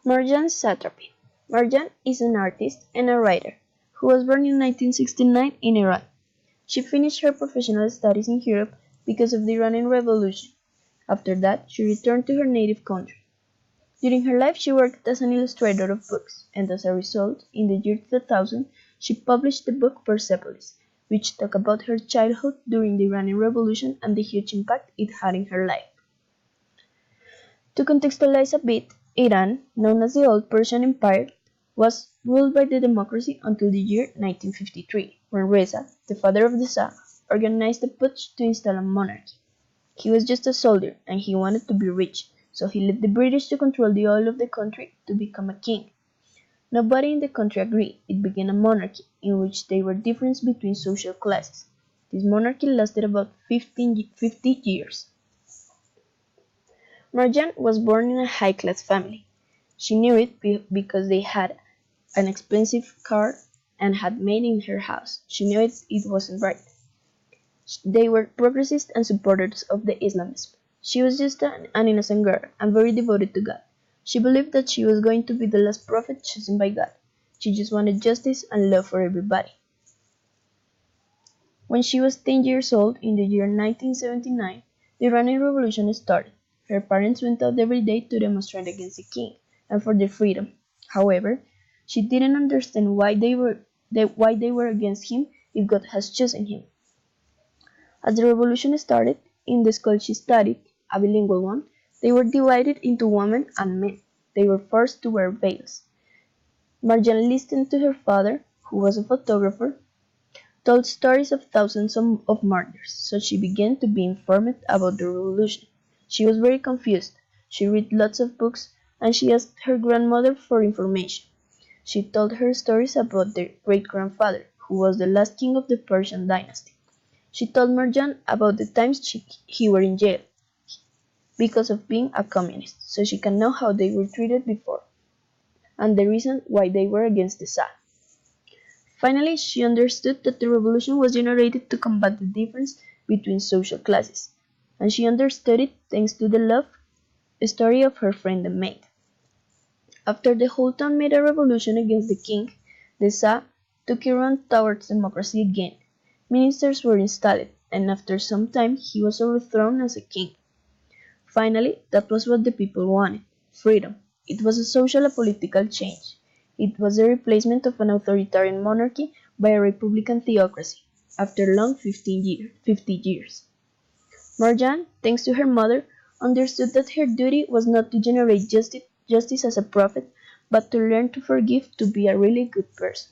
Marjan Satrapi. Marjan is an artist and a writer who was born in 1969 in Iran. She finished her professional studies in Europe because of the Iranian Revolution. After that, she returned to her native country. During her life, she worked as an illustrator of books, and as a result, in the year 2000, she published the book Persepolis, which talked about her childhood during the Iranian Revolution and the huge impact it had in her life. To contextualize a bit, Iran, known as the Old Persian Empire, was ruled by the democracy until the year 1953, when Reza, the father of the Shah, organized a putsch to install a monarchy. He was just a soldier, and he wanted to be rich, so he led the British to control the oil of the country to become a king. Nobody in the country agreed. It became a monarchy, in which there were differences between social classes. This monarchy lasted about 50 years. Marjan was born in a high-class family. She knew it because they had an expensive car and had maid in her house. She knew it wasn't right. They were progressists and supporters of the Islamism. She was just an innocent girl and very devoted to God. She believed that she was going to be the last prophet chosen by God. She just wanted justice and love for everybody. When she was 10 years old, in the year 1979, the Iranian Revolution started. Her parents went out every day to demonstrate against the king and for their freedom. However, she didn't understand why they were against him if God has chosen him. As the revolution started, in the school she studied, a bilingual one, they were divided into women and men. They were forced to wear veils. Marjan listened to her father, who was a photographer, told stories of thousands of martyrs, so she began to be informed about the revolution. She was very confused. She read lots of books, and she asked her grandmother for information. She told her stories about their great-grandfather, who was the last king of the Persian dynasty. She told Marjan about the times he were in jail because of being a communist, so she can know how they were treated before, and the reason why they were against the Shah. Finally, she understood that the revolution was generated to combat the difference between social classes, and she understood it thanks to the love story of her friend and maid. After the whole town made a revolution against the king, the Shah took Iran towards democracy again. Ministers were installed, and after some time he was overthrown as a king. Finally, that was what the people wanted: freedom. It was a social and political change. It was the replacement of an authoritarian monarchy by a republican theocracy, after long 50 years. Marjan, thanks to her mother, understood that her duty was not to generate justice as a prophet, but to learn to forgive, to be a really good person.